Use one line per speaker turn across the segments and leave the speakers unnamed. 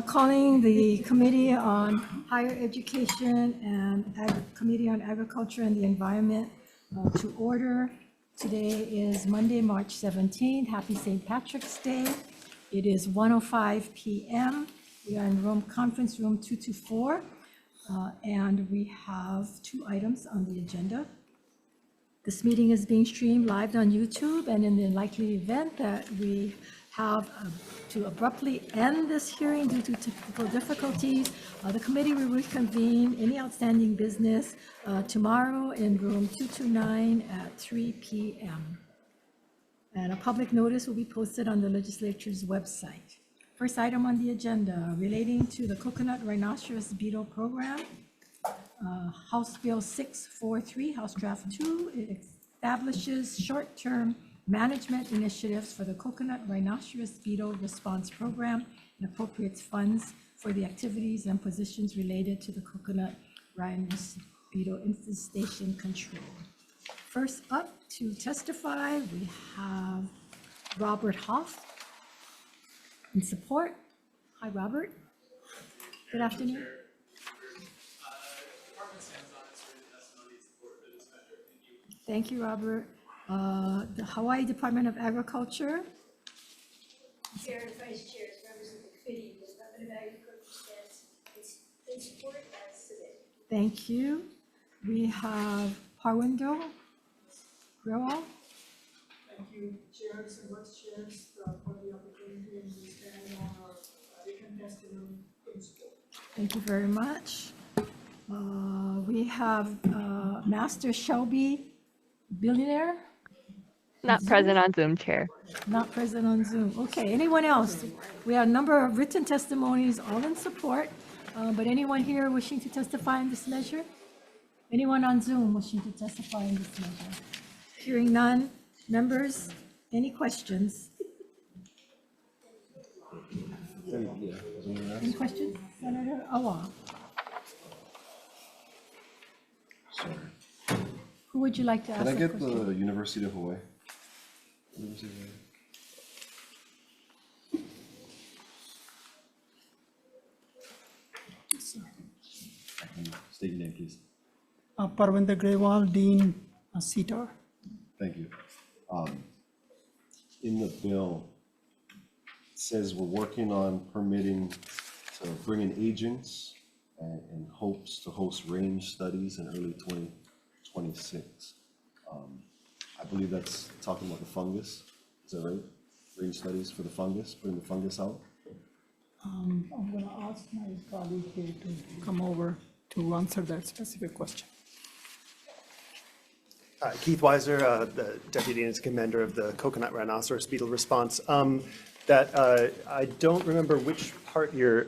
Calling the Committee on Higher Education and Committee on Agriculture and the Environment to order. Today is Monday, March 17th. Happy St. Patrick's Day. It is 1:05 p.m. We are in conference room 224, and we have two items on the agenda. This meeting is being streamed live on YouTube, and in the likely event that we have to abruptly end this hearing due to technical difficulties, the committee will reconvene any outstanding business tomorrow in room 229 at 3 p.m. And a public notice will be posted on the legislature's website. First item on the agenda relating to the coconut rhinoceros beetle program. House Bill 643, House Draft 2, it establishes short-term management initiatives for the coconut rhinoceros beetle response program and appropriates funds for the activities and positions related to the coconut rhinoceros beetle infestation control. First up to testify, we have Robert Hoff in support. Hi, Robert. Good afternoon. Thank you, Robert. The Hawaii Department of Agriculture.
Chair and Vice Chairs, members of the committee, the Department of Agriculture stands in support as submitted.
Thank you. We have Harwindo Grewal.
Thank you, chairs and vice chairs, for the opportunity and we stand on our written testimony in support.
Thank you very much. We have Master Shelby Billionaire.
Not present on Zoom, Chair.
Not present on Zoom. Okay, anyone else? We have a number of written testimonies, all in support, but anyone here wishing to testify in this measure? Anyone on Zoom wishing to testify in this measure? Hearing none. Members, any questions? Any questions? Senator Awa.
Sorry.
Who would you like to ask
Can I
a
get
question?
the University of Hawaii? University of Hawaii. State your name, please.
Parvinder Grewal, Dean, CETAR.
Thank you. In the bill, it says we're working on permitting to bring in agents and hopes to host range studies in early 2026. I believe that's talking about the fungus. Is that right? Range studies for the fungus, putting the fungus out?
I'm going to ask my colleague here to come over to answer that specific question.
Keith Weiser, the Deputy Incident Commander of the Coconut Rhinoceros Beetle Response. I don't remember which part you're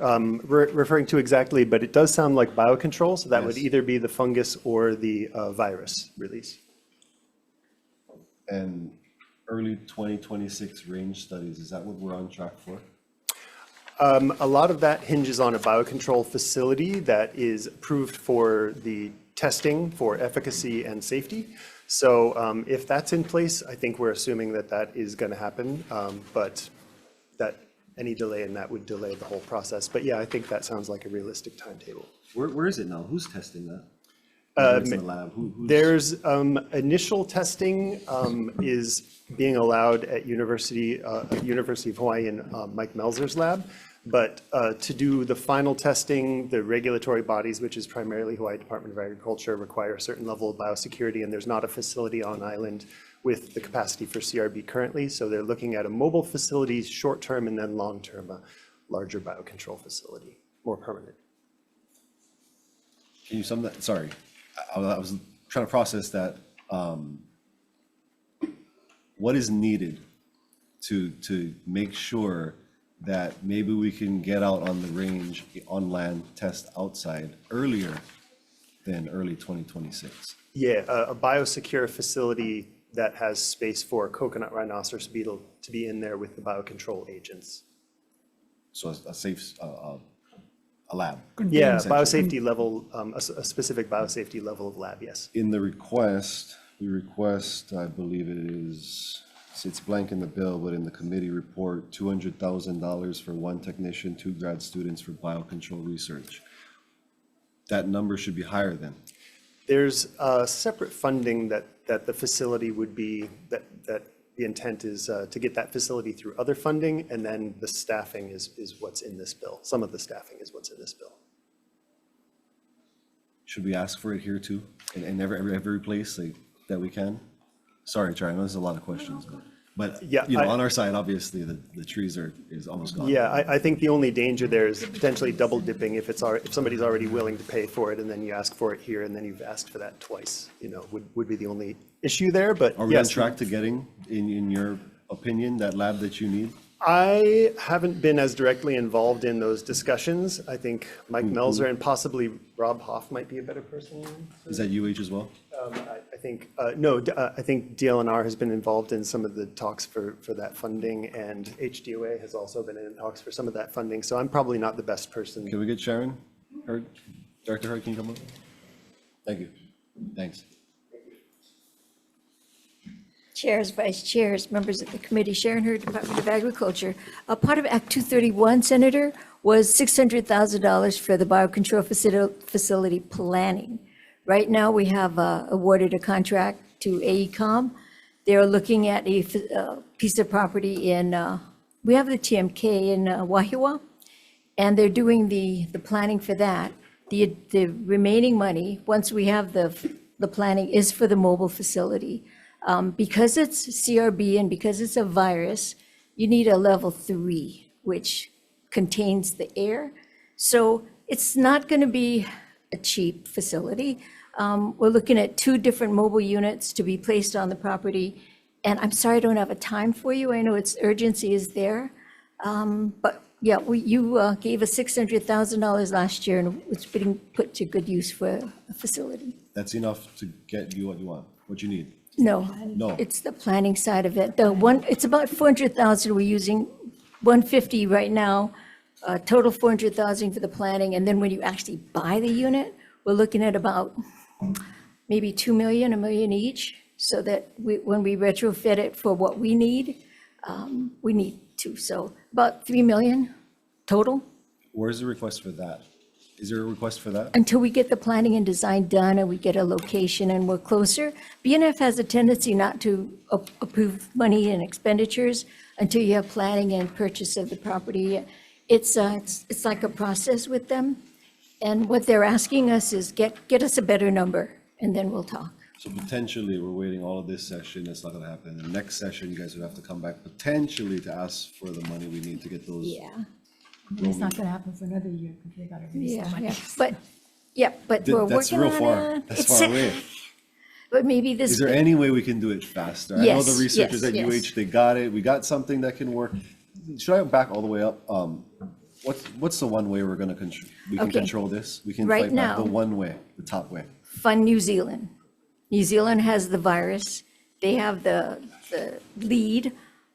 referring to exactly, but it does sound like biocontrol, so that would
Yes.
either be the fungus or the virus release.
And early 2026 range studies, is that what we're on track for?
A lot of that hinges on a biocontrol facility that is approved for the testing for efficacy and safety. So if that's in place, I think we're assuming that that is going to happen, but that any delay in that would delay the whole process. But yeah, I think that sounds like a realistic timetable.
Where is it now? Who's testing that? It's in the lab. Who's...
There's initial testing is being allowed at University of Hawaii in Mike Melzer's lab. But to do the final testing, the regulatory bodies, which is primarily Hawaii Department of Agriculture, require a certain level of biosecurity, and there's not a facility on island with the capacity for CRB currently. So they're looking at a mobile facility, short-term, and then long-term, a larger biocontrol facility, more permanent.
Can you sum that? Sorry, I was trying to process that. What is needed to make sure that maybe we can get out on the range, on land, test outside earlier than early 2026?
Yeah, a biosecure facility that has space for coconut rhinoceros beetle to be in there with the biocontrol agents.
So a safe, a lab?
Yeah,
essentially.
biosafety level, a specific biosafety level of lab, yes.
In the request, we request, I believe it is it's blank in the bill, but in the committee report, $200,000 for one technician, 2 grad students for biocontrol research. That number should be higher then.
There's separate funding that the facility would be, that the intent is to get that facility through other funding, and then the staffing is what's in this bill. Some of the staffing is what's in this bill.
Should we ask for it here too? In every place like, that we can? Sorry, Charlie, I know there's a lot of questions, but
Yeah,
you know, on our side, obviously, the trees is almost gone.
Yeah, I think the only danger there is potentially double dipping if somebody's already willing to pay for it, and then you ask for it here, and then you've asked for that twice, you know, would be the only issue there, but
Are we on
yes.
track to getting, in your opinion, that lab that you need?
I haven't been as directly involved in those discussions. I think Mike Melzer and possibly Rob Hoff might be a better person.
Is that UH as well?
I think, no, I think DLNR has been involved in some of the talks for that funding, and HDOA has also been in talks for some of that funding, so I'm probably not the best person.
Can we get Sharon? Hurd? Dr. Hurd, can you come up? Thank you. Thanks.
Chairs, vice chairs, members of the committee, Sharon Hurd, Department of Agriculture. A part of Act 231, Senator, was $600,000 for the biocontrol facility planning. Right now, we have awarded a contract to AECOM. They're looking at a piece of property in, we have the TMK in Wahiawa, and they're doing the planning for that. The remaining money, once we have the planning, is for the mobile facility. Because it's CRB and because it's a virus, you need a level 3, which contains the air. So it's not going to be a cheap facility. We're looking at 2 different mobile units to be placed on the property. And I'm sorry, I don't have a time for you. I know its urgency is there. But yeah, you gave us $600,000 last year, and it's being put to good use for a facility.
That's enough to get you what you want, what you need.
No.
No.
It's the planning side of it. It's about 400,000. We're using 150 right now, total 400,000 for the planning. And then when you actually buy the unit, we're looking at about maybe 2 million, 1 million each, so that when we retrofit it for what we need to. So about 3 million total.
Where's the request for that? Is there a request for that?
Until we get the planning and design done and we get a location and we're closer. BNF has a tendency not to approve money and expenditures until you have planning and purchase of the property. It's like a process with them. And what they're asking us is get us a better number, and then we'll talk.
So potentially, we're waiting all of this session, that's not gonna happen. The next session, you guys would have to come back potentially to ask for the money we need to get those.
Yeah,
And it's not going to happen for another year because they got to release the money.
but we're
That's
working
real
on
far,
it.
that's far away.
But maybe this.
Is there any way we can do it faster? I know
Yes,
the researchers
yes,
at
yes.
UH, they got it, we got something that can work. Should I back all the way up? What's the one way we're gonna we can
Okay.
control this? We can
Right
fight back
now-
the one way, the top way.
Fund New Zealand. New Zealand has the virus. They have the lead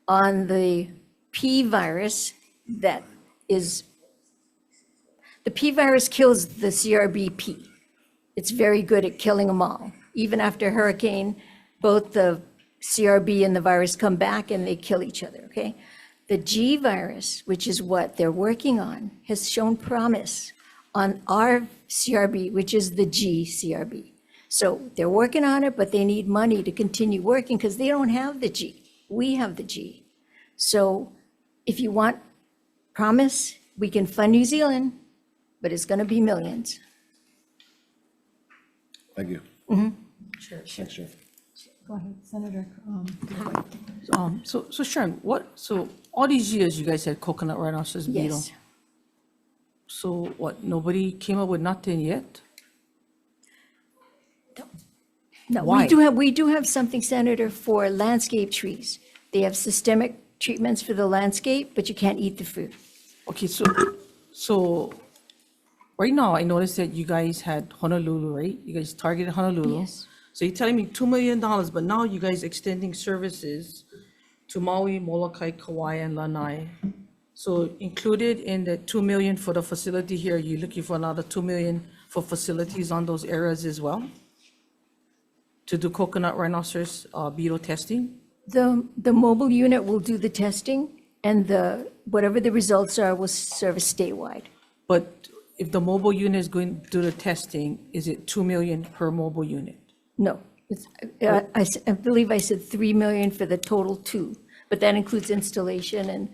on the P virus that is, the P virus kills the CRBP. It's very good at killing them all. Even after hurricane, both the CRB and the virus come back and they kill each other, okay? The G virus, which is what they're working on, has shown promise on our CRB, which is the G CRB. So they're working on it, but they need money to continue working because they don't have the G. We have the G. So if you want promise, we can fund New Zealand, but it's going to be millions.
Thank you.
Sure.
Thanks, Jeff.
Go ahead, Senator.
So Sharon, so all these years you guys had coconut rhinoceros beetle.
Yes.
So what, nobody came up with nothing yet?
No,
Why?
we do have something, Senator, for landscape trees. They have systemic treatments for the landscape, but you can't eat the fruit.
Okay, so right now I noticed that you guys had Honolulu, right? You guys targeted Honolulu.
Yes.
So you're telling me $2 million, but now you guys extending services to Maui, Molokai, Kauai, and Lanai. So included in the 2 million for the facility here, you're looking for another 2 million for facilities on those areas as well? To do coconut rhinoceros beetle testing?
The mobile unit will do the testing, and whatever the results are will service statewide.
But if the mobile unit is going to do the testing, is it 2 million per mobile unit?
No, I believe I said 3 million for the total two, but that includes installation and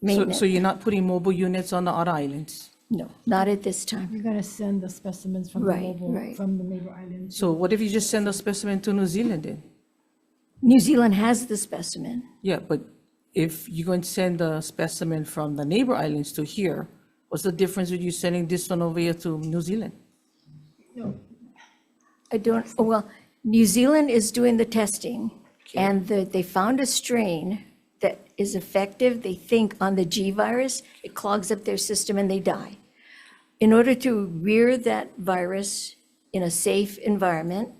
maintenance.
So you're not putting mobile units on the other islands?
No, not at this time.
You're gonna send the specimens from the
Right,
mobile,
right.
from the neighbor islands.
So what if you just send a specimen to New Zealand then?
New Zealand has the specimen.
Yeah, but if you're going to send a specimen from the neighbor islands to here, what's the difference with you sending this one over here to New Zealand?
I don't, well, New Zealand is doing the testing, and they found a strain that is effective, they think, on the G virus. It clogs up their system and they die. In order to rear that virus in a safe environment,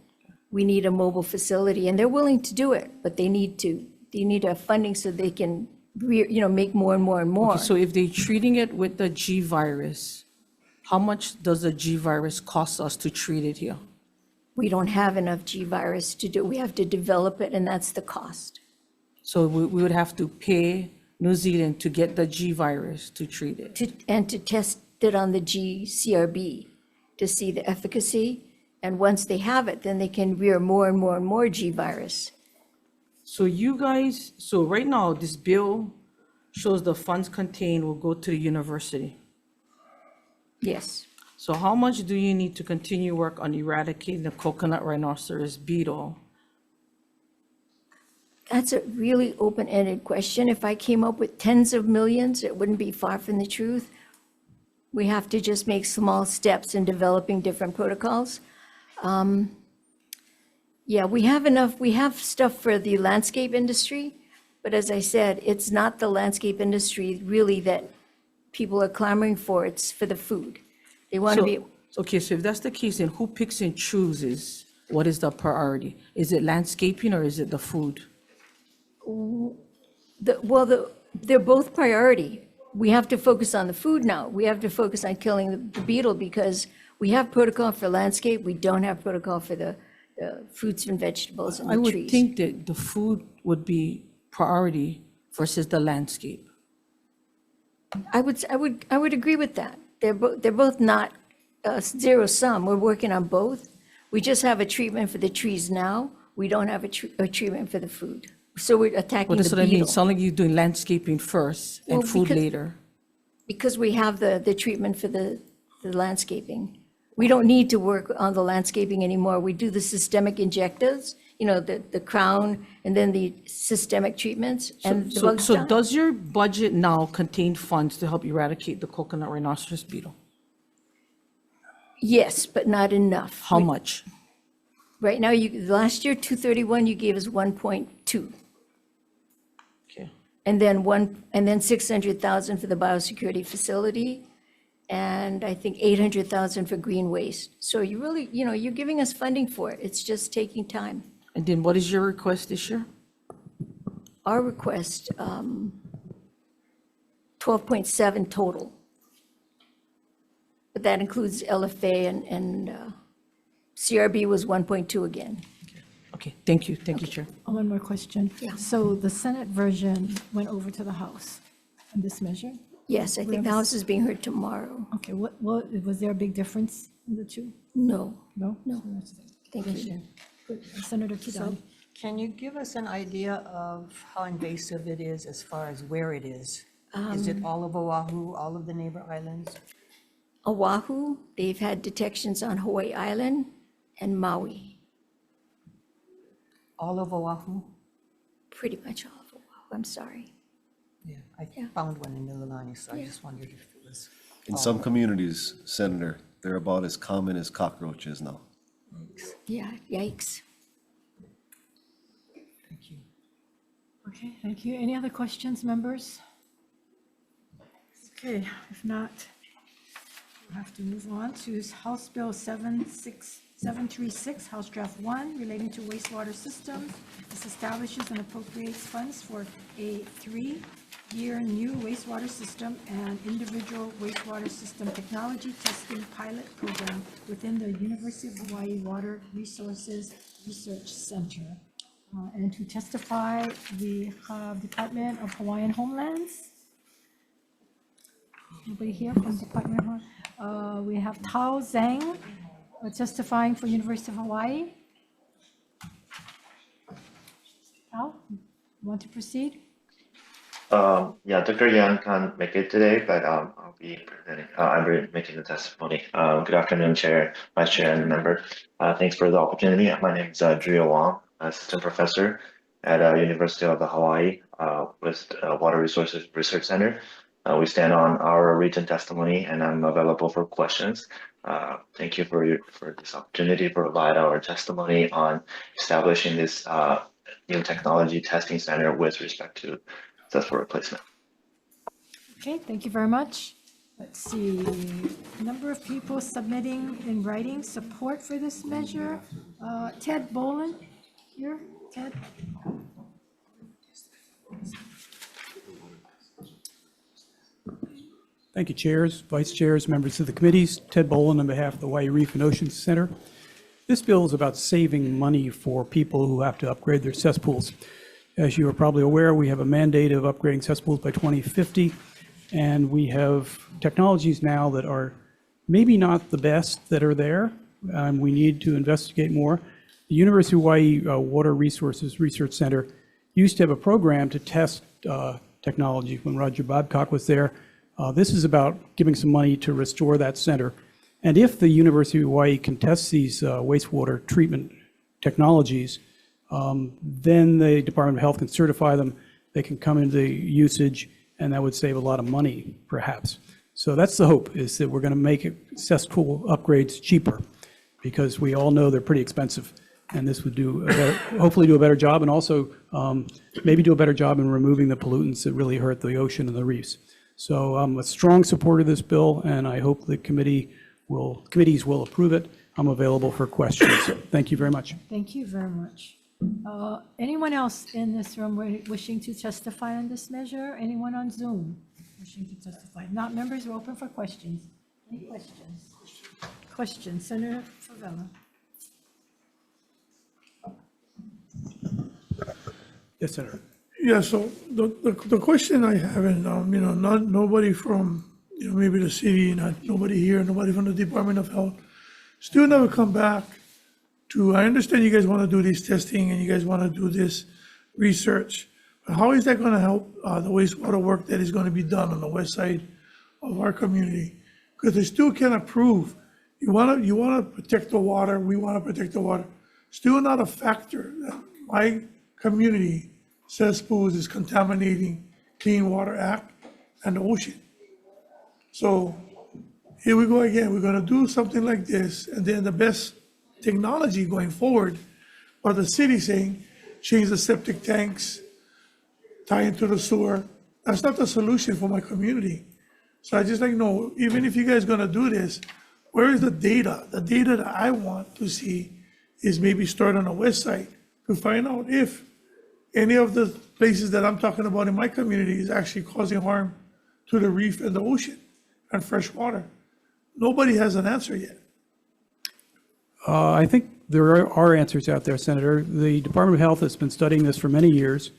we need a mobile facility, and they're willing to do it, but they need to have funding so they can rear, make more and more and more.
So if they're treating it with the G virus, how much does the G virus cost us to treat it here?
We don't have enough G virus to do, we have to develop it, and that's the cost.
So we would have to pay New Zealand to get the G virus to treat it.
And to test it on the GCRB to see the efficacy. And once they have it, then they can rear more and more and more G virus.
So you guys, so right now, this bill shows the funds contained will go to the university.
Yes.
So how much do you need to continue work on eradicating the coconut rhinoceros beetle?
That's a really open-ended question. If I came up with tens of millions, it wouldn't be far from the truth. We have to just make small steps in developing different protocols. Yeah, we have stuff for the landscape industry, but as I said, it's not the landscape industry really that people are clamoring for, it's for the food. They want to be,
Okay, so if that's the case, then who picks and chooses what is the priority? Is it landscaping or is it the food?
they're both priority. We have to focus on the food now. We have to focus on killing the beetle because we have protocol for landscape, we don't have protocol for the fruits and vegetables and
I
the
would
trees.
think that the food would be priority versus the landscape.
I would agree with that. They're both not zero sum. We're working on both. We just have a treatment for the trees now. We don't have a treatment for the food. So we're attacking
Well, that's
the
what I mean.
beetle.
It sounds like you're doing landscaping first and
Well,
food
because-
later.
Because we have the treatment for the landscaping. We don't need to work on the landscaping anymore. We do the systemic injectors, the crown, and then the systemic treatments, and the bugs
So
die.
does your budget now contain funds to help eradicate the coconut rhinoceros beetle?
Yes, but not enough.
How much?
Right now, last year, 231, you gave us 1.2.
Okay.
And then 600,000 for the biosecurity facility, and I think 800,000 for green waste. So you really, you're giving us funding for it. It's just taking time.
And then what is your request this year?
Our request, 12.7 total. But that includes LFA and CRB was 1.2 again.
Okay, thank you, Chair.
One more question.
Yeah.
So the Senate version went over to the House on this measure?
Yes, I think the House is being heard tomorrow.
Okay, what, was there a big difference in the two?
No,
No?
No.
So that's it.
thank you.
Good. Senator
So
Kidani.
can you give us an idea of how invasive it is as far as where it is? Is it all of Oahu, all of the neighbor islands?
Oahu, they've had detections on Hawaii Island and Maui,
All of Oahu?
pretty much all of Oahu, I'm sorry.
Yeah, I
Yeah.
found one in Mililani, so I
Yeah.
just wondered if it was.
In some communities, Senator, they're about as common as cockroaches now.
Yeah, yikes.
Thank you.
Okay, thank you. Any other questions, members? Okay, if not, we'll have to move on to House Bill 736, House Draft 1, relating to wastewater systems. This establishes and appropriates funds for a 3-year new wastewater system and individual wastewater system technology testing pilot program within the University of Hawaii Water Resources Research Center. And to testify, we have Department of Hawaiian Homelands. Nobody here from Department of we have Tao Zhang testifying for University of Hawaii. Tao, you want to proceed?
Yeah, Dr. Yang can't make it today, but I'll be presenting. I'll be making the testimony. Good afternoon, Chair, Vice Chair, and member. Thanks for the opportunity. My name is Drea Wong, Assistant Professor at University of Hawaii with Water Resources Research Center. We stand on our written testimony, and I'm available for questions. Thank you for this opportunity to provide our testimony on establishing this new technology testing center with respect to successful replacement.
Okay, thank you very much. Let's see, number of people submitting in writing support for this measure. Ted Boland, here, Ted.
Thank you, chairs, vice chairs, members of the committees. Ted Boland on behalf of the Hawaii Reef and Ocean Center. This bill is about saving money for people who have to upgrade their cesspools. As you are probably aware, we have a mandate of upgrading cesspools by 2050, and we have technologies now that are maybe not the best that are there. We need to investigate more. The University of Hawaii Water Resources Research Center used to have a program to test technology when Roger Babcock was there. This is about giving some money to restore that center. And if the University of Hawaii can test these wastewater treatment technologies, then the Department of Health can certify them, they can come into usage, and that would save a lot of money, perhaps. So that's the hope, is that we're going to make cesspool upgrades cheaper, because we all know they're pretty expensive. And this would do hopefully do a better job, and also maybe do a better job in removing the pollutants that really hurt the ocean and the reefs. So I'm a strong supporter of this bill, and I hope the committees will approve it. I'm available for questions. Thank you very much.
Thank you very much. Anyone else in this room wishing to testify on this measure? Anyone on Zoom wishing to testify? Not members, we're open for questions. Any questions? Questions, Senator Favela.
Yes, Senator.
Yeah, so the question I have, and nobody from maybe the city, nobody here, nobody from the Department of Health, still never come back to. I understand you guys want to do this testing and you guys want to do this research, but how is that going to help the wastewater work that is going to be done on the west side of our community? Because they still cannot prove. You want to protect the water. We want to protect the water. Still not a factor that my community cesspools is contaminating Clean Water Act and the ocean. So here we go again. We're going to do something like this, and then the best technology going forward, or the city saying, change the septic tanks, tie into the sewer. That's not the solution for my community. So I just know, even if you guys are going to do this, where is the data? The data that I want to see is maybe start on the west side to find out if any of the places that I'm talking about in my community is actually causing harm to the reef and the ocean and fresh water. Nobody has an answer yet.
I think there are answers out there, Senator. The Department of Health has been studying this for many years.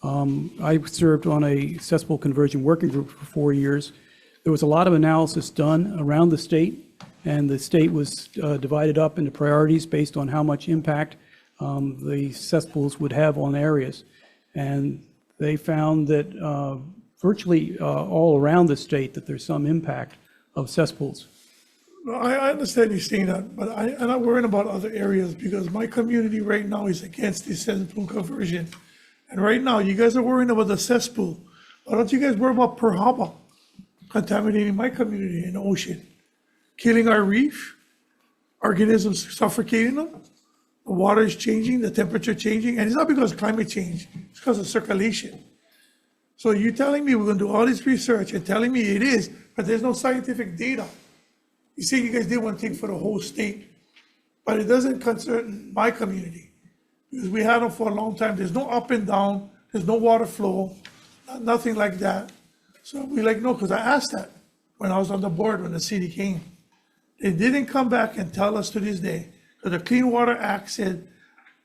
I served on a cesspool conversion working group for 4 years. There was a lot of analysis done around the state, and the state was divided up into priorities based on how much impact the cesspools would have on areas. And they found that virtually all around the state that there's some impact of cesspools.
I understand you saying that, but I'm not worrying about other areas because my community right now is against this cesspool conversion. And right now, you guys are worrying about the cesspool. Why don't you guys worry about Pearl Harbor contaminating my community in the ocean, killing our reef, organisms suffocating them? The water is changing, the temperature changing, and it's not because of climate change, it's because of circulation. So you're telling me we're going to do all this research and telling me it is, but there's no scientific data. You say you guys did one thing for the whole state, but it doesn't concern my community because we had them for a long time. There's no up and down, there's no water flow, nothing like that. So we no, because I asked that when I was on the board when the city came. They didn't come back and tell us to this day. The Clean Water Act said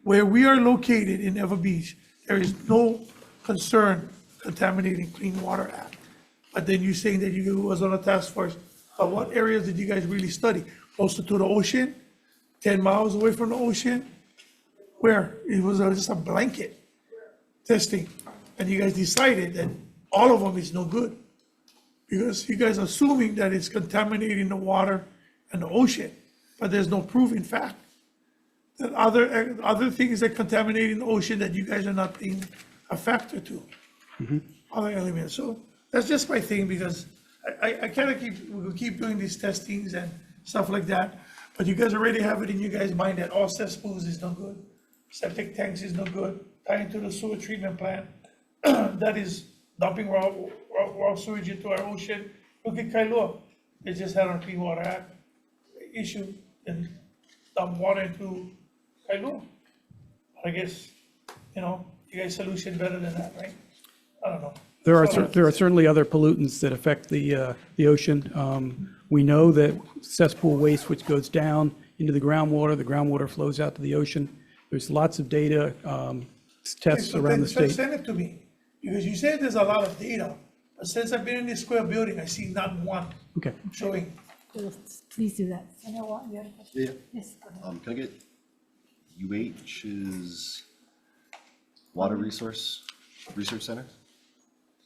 Where we are located in Ever Beach, there is no concern contaminating Clean Water Act. But then you're saying that you was on a task force, but what areas did you guys really study? Closer to the ocean, 10 miles away from the ocean? Where it was just a blanket testing, and you guys decided that all of them is no good. Because you guys are assuming that it's contaminating the water and the ocean, but there's no proof in fact. That other things that contaminate in the ocean that you guys are not paying a factor to. Other elements, so that's just my thing, because I kind of we'll keep doing these testings and stuff like that, but you guys already have it in your guys' mind that all cesspools is no good, septic tanks is no good, tying to the sewer treatment plant, that is dumping raw sewage into our ocean. Look at Kailua, they just had a Clean Water Act issue and dump water into Kailua. I guess, you guys solution better than that, right? I don't know.
There are certainly other pollutants that affect the ocean. We know that cesspool waste, which goes down into the groundwater flows out to the ocean. There's lots of data, tests
So
around
then
the state.
Send it to me, because you said there's a lot of data, but since I've been in this square building, I see not one
Okay.
showing.
Please do that. And I want the other question.
Yeah.
Yes, go ahead.
Can I get UH's Water Research Center?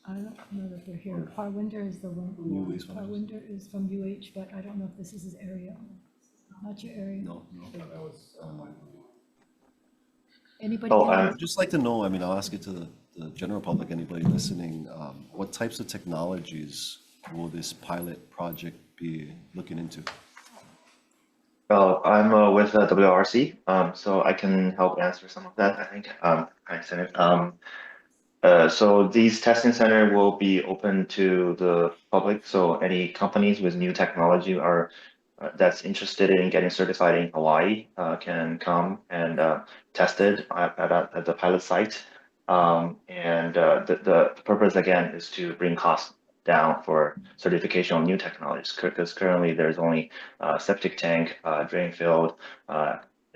I don't know that they're here. Parwinder is the one.
New wastewater.
Parwinder is from UH, but I don't know if this is his area. Not your area.
No.
Anybody
Oh,
else?
I'd just like to know, I'll ask it to the general public, anybody listening, what types of technologies will this pilot project be looking into?
Well, I'm with WRC, so I can help answer some of that, I think. Hi, Senator. So these testing center will be open to the public. So any companies with new technology or that's interested in getting certified in Hawaii can come and test it at the pilot site. The purpose again is to bring costs down for certification of new technologies, because currently there's only septic tank, drain field,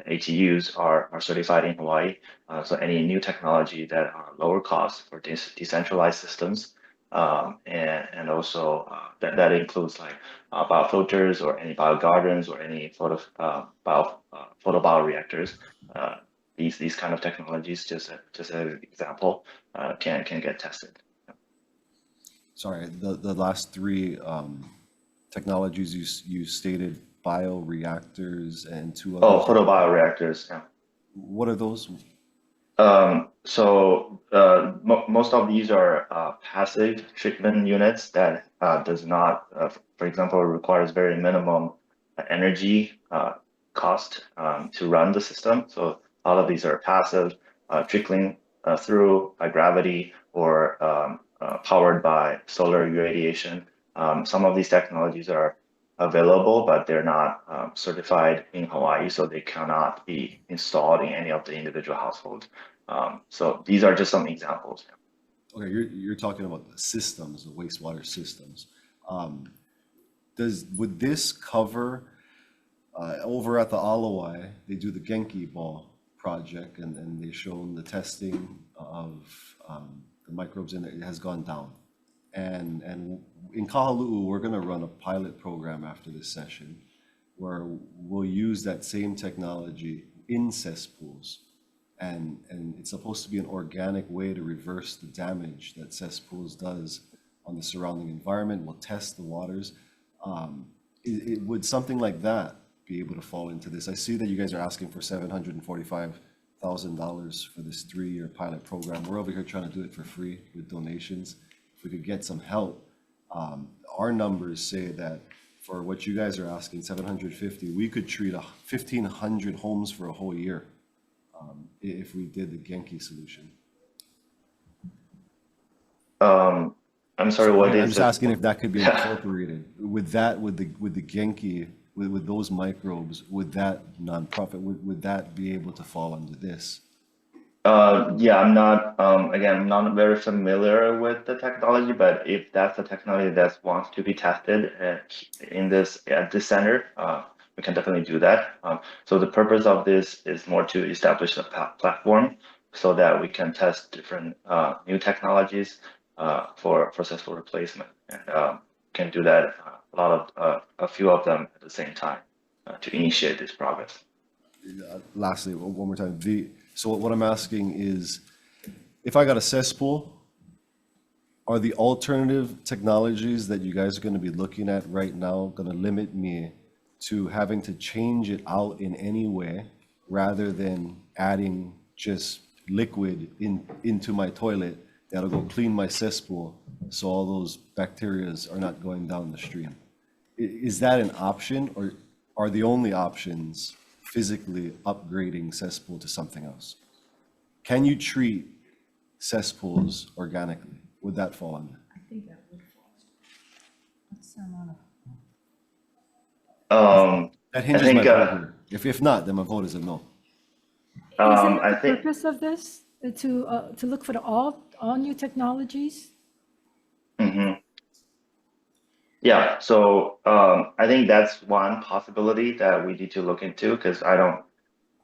ATUs are certified in Hawaii. So any new technology that are lower cost for decentralized systems, and also that includes like biofilters or any biogardens or any photobioreactors. These kind of technologies, just as an example, can get tested.
Sorry, the last three technologies you stated, bioreactors and two
Oh,
others.
photobioreactors, yeah.
What are those?
Most of these are passive treatment units that does not, for example, requires very minimum energy cost to run the system. So a lot of these are passive, trickling through by gravity or powered by solar irradiation. Some of these technologies are available, but they're not certified in Hawaii, so they cannot be installed in any of the individual households. So these are just some examples.
Okay, you're talking about the systems, the wastewater systems. Would this cover over at the Alawai, they do the Genki Ball project, and they've shown the testing of the microbes in it has gone down. And in Kahaluu, we're going to run a pilot program after this session where we'll use that same technology in cesspools. And it's supposed to be an organic way to reverse the damage that cesspools does on the surrounding environment. We'll test the waters. Would something like that be able to fall into this? I see that you guys are asking for $745,000 for this 3-year pilot program. We're over here trying to do it for free with donations. If we could get some help, our numbers say that for what you guys are asking, 750, we could treat 1,500 homes for a whole year if we did the Genki solution.
I'm sorry, what
I'm
is
just
it?
asking if that could be incorporated with that, with the Genki, with those microbes, would that nonprofit, would that be able to fall under this?
Yeah, I'm not, again, I'm not very familiar with the technology, but if that's the technology that wants to be tested at this center, we can definitely do that. So the purpose of this is more to establish a platform so that we can test different new technologies for successful replacement, and can do that a few of them at the same time to initiate this progress.
Lastly, one more time, so what I'm asking is, if I got a cesspool, are the alternative technologies that you guys are going to be looking at right now going to limit me to having to change it out in any way rather than adding just liquid into my toilet that'll go clean my cesspool so all those bacteria are not going down the stream? Is that an option, or are the only options physically upgrading cesspool to something else? Can you treat cesspools organically? Would that fall under?
I think that would fall.
That hinges
think,
my vote here. If not, then my vote is a no.
Isn't
I
the
think
purpose of this to look for all new technologies?
Yeah, so I think that's one possibility that we need to look into, because I don't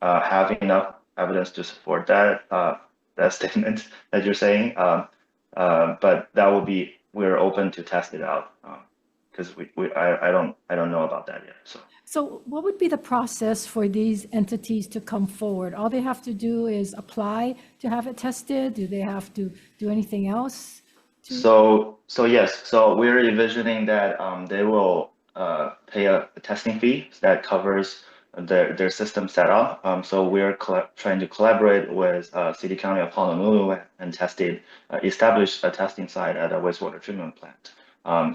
have enough evidence to support that statement that you're saying. But that will be, we're open to test it out, because I don't know about that yet.
So what would be the process for these entities to come forward? All they have to do is apply to have it tested? Do they have to do anything else?
So yes, so we're envisioning that they will pay a testing fee that covers their system setup. So we're trying to collaborate with City County of Honolulu and establish a testing site at a wastewater treatment plant.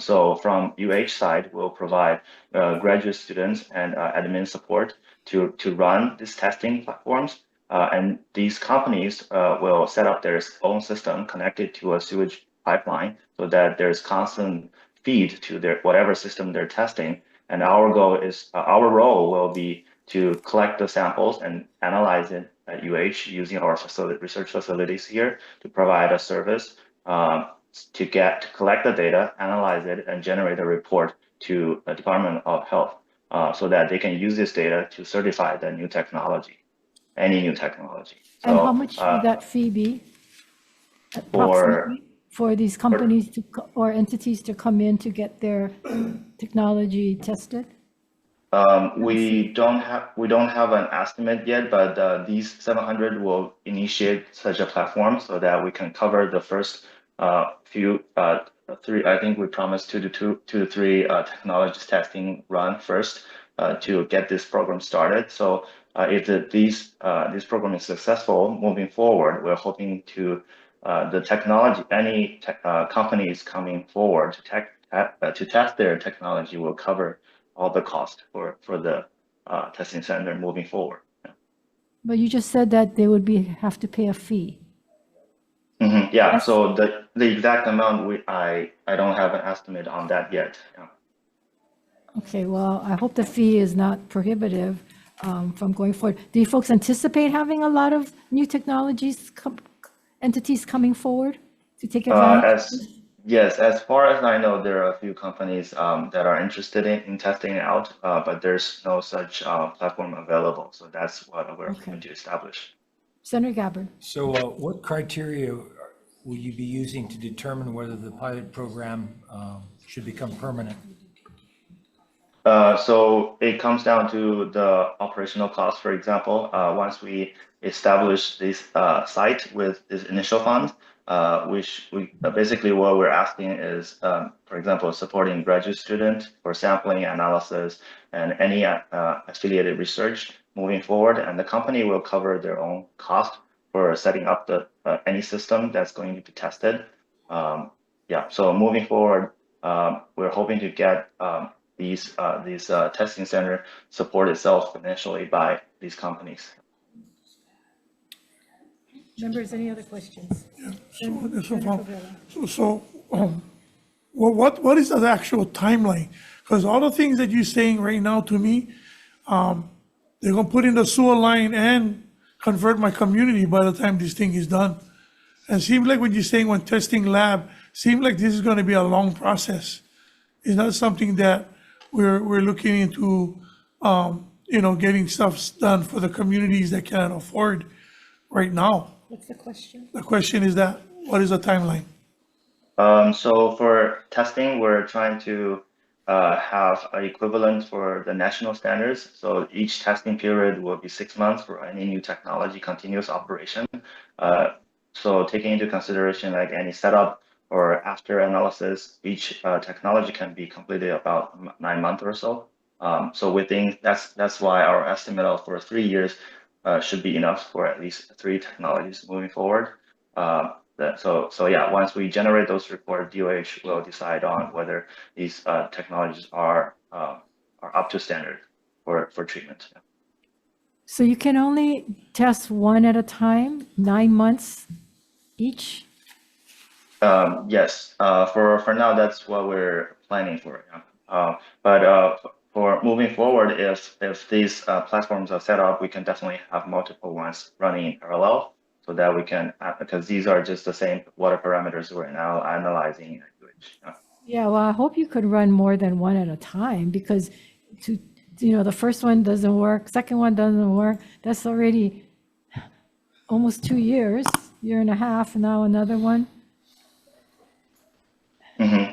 So from UH side, we'll provide graduate students and admin support to run these testing platforms. And these companies will set up their own system connected to a sewage pipeline so that there's constant feed to their whatever system they're testing. And our role will be to collect the samples and analyze it at UH using our research facilities here to provide a service to collect the data, analyze it, and generate a report to the Department of Health so that they can use this data to certify the new technology, any new technology.
And how much would that fee be? Approximately? For these companies or entities to come in to get their technology tested?
We don't have an estimate yet, but these 700 will initiate such a platform so that we can cover the first three. I think we promised two to three technologies testing run first to get this program started. So if this program is successful moving forward, we're hoping to the technology, any companies coming forward to test their technology will cover all the cost for the testing center moving forward.
But you just said that they would have to pay a fee.
Yeah, so the exact amount, I don't have an estimate on that yet. Yeah.
Okay, well, I hope the fee is not prohibitive from going forward. Do you folks anticipate having a lot of new technologies, entities coming forward to take advantage?
Yes, as far as I know, there are a few companies that are interested in testing it out, but there's no such platform available. So that's what we're hoping to establish.
Senator Gabbard.
So what criteria will you be using to determine whether the pilot program should become permanent?
So it comes down to the operational cost. For example, once we establish this site with this initial fund, which basically what we're asking is, for example, supporting graduate students for sampling analysis and any affiliated research moving forward, and the company will cover their own cost for setting up the any system that's going to be tested. Yeah, so moving forward, we're hoping to get these testing center support itself financially by these companies.
Members, any other questions?
So, what is the actual timeline? Because all the things that you're saying right now to me, they're gonna put in the sewer line and convert my community by the time this thing is done. And it seems like what you're saying when testing lab, seems like this is gonna be a long process. Is that something that we're looking into getting stuff done for the communities that cannot afford right now.
What's the question?
The question is that, what is the timeline?
So for testing, we're trying to have an equivalent for the national standards. So each testing period will be 6 months for any new technology continuous operation. So taking into consideration like any setup or after analysis, each technology can be completed about 9 months or so. So we think that's why our estimate of for 3 years should be enough for at least 3 technologies moving forward. So yeah, once we generate those reports, DOH will decide on whether these technologies are up to standard for treatment.
So you can only test one at a time, 9 months each?
Yes, for now, that's what we're planning for. Yeah. But for moving forward, if these platforms are set up, we can definitely have multiple ones running in parallel, so that we can, because these are just the same water parameters we're now analyzing. Yeah.
Yeah, well, I hope you could run more than one at a time, because the first one doesn't work, second one doesn't work. That's already almost 2 years, year and a half, and now another one.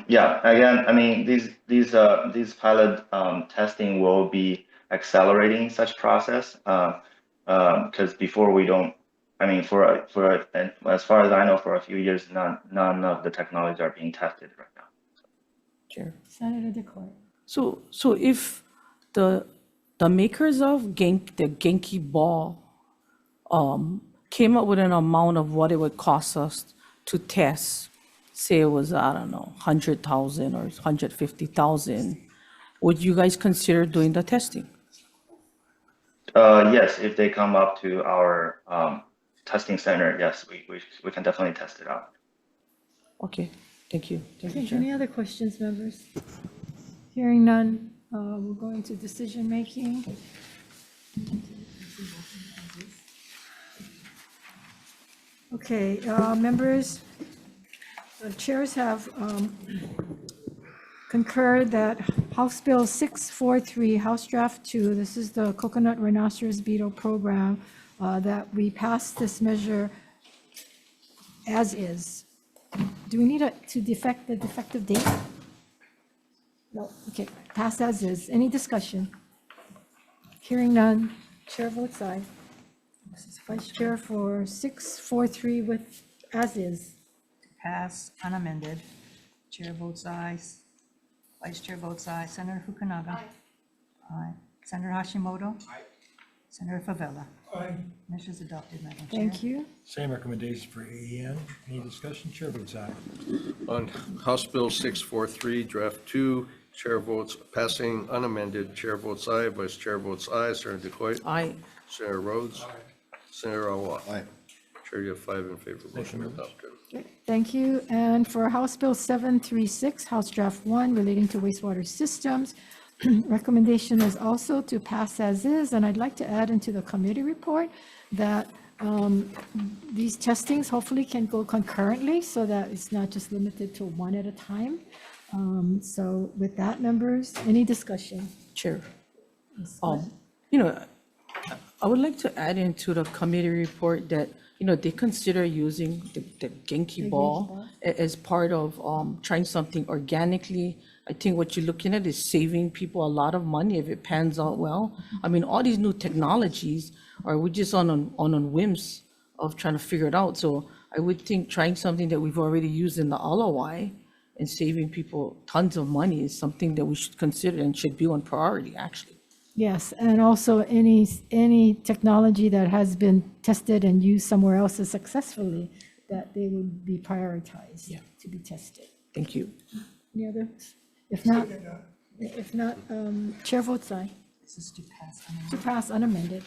Yeah, again, I mean, these pilot testing will be accelerating such process, because before we don't, I mean, and as far as I know, for a few years, none of the technologies are being tested right now.
Chair.
Senator Decoy.
So if the makers of the Genki ball came up with an amount of what it would cost us to test, say it was, I don't know, 100,000 or 150,000, would you guys consider doing the testing?
Yes, if they come up to our testing center, yes, we can definitely test it out.
Okay, thank you. Thank you,
Okay,
Chair.
any other questions, members? Hearing none, we'll go into decision-making. Okay, members, the chairs have concurred that House Bill 643, House Draft 2, this is the Coconut Rhinoceros Beetle Program, that we pass this measure as is. Do we need to defect the defective date? No, okay, pass as is. Any discussion? Hearing none, chair votes aye. Vice Chair for 643 with as is.
Pass unamended. Chair votes aye. Vice Chair votes aye. Senator Fukunaga? Aye. Senator Hashimoto? Aye. Senator Favela?
Aye.
Measures adopted, Madam Chair.
Thank you.
Same recommendation for AEN. Any discussion? Chair votes aye.
On House Bill 643, Draft 2, Chair votes passing unamended. Chair votes aye. Vice Chair votes aye. Senator DeCoit?
Aye.
Senator Rhodes? Senator Awa?
Aye.
Chair, you have 5 in favor. Motion adopted.
Okay, thank you. And for House Bill 736, House Draft 1 relating to wastewater systems, recommendation is also to pass as is. And I'd like to add into the committee report that these testings hopefully can go concurrently so that it's not just limited to one at a time. So with that, members, any discussion?
Chair. I would like to add into the committee report that, they consider using the Genki ball as part of trying something organically. I think what you're looking at is saving people a lot of money if it pans out well. I mean, all these new technologies, are we just on whims of trying to figure it out? So I would think trying something that we've already used in the Alawai and saving people tons of money is something that we should consider and should be on priority, actually.
Yes, and also any technology that has been tested and used somewhere else successfully, that they would be prioritized to be tested.
Thank you.
Any others? If not, chair votes aye.
This is to pass unamended.
To pass unamended.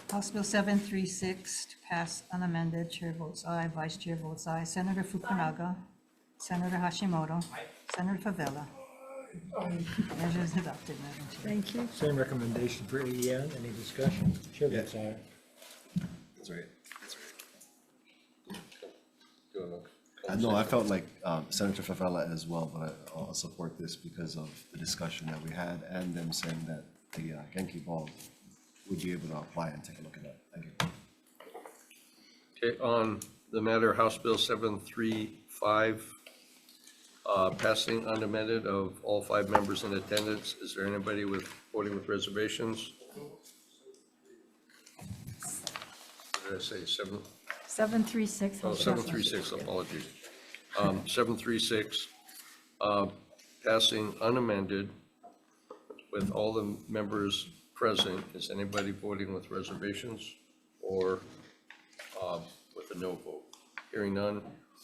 House Bill 736 to pass unamended. Chair votes aye. Vice Chair votes aye. Senator Fukunaga? Senator Hashimoto? Senator Favela? Measures adopted, Madam Chair.
Thank you.
Same recommendation for AEN. Any discussion? Chair votes aye.
That's right. That's right. No, I felt like Senator Favela as well, but I'll support this because of the discussion that we had and them saying that the Genki ball would be able to apply and take a look at that. Thank you.
Okay, on the matter of House Bill 735, passing unamended of all 5 members in attendance, is there anybody voting with reservations? What did I say,
736.
Oh, 736, apologies. 736, passing unamended with all the members present. Is anybody voting with reservations or with a no vote? Hearing none,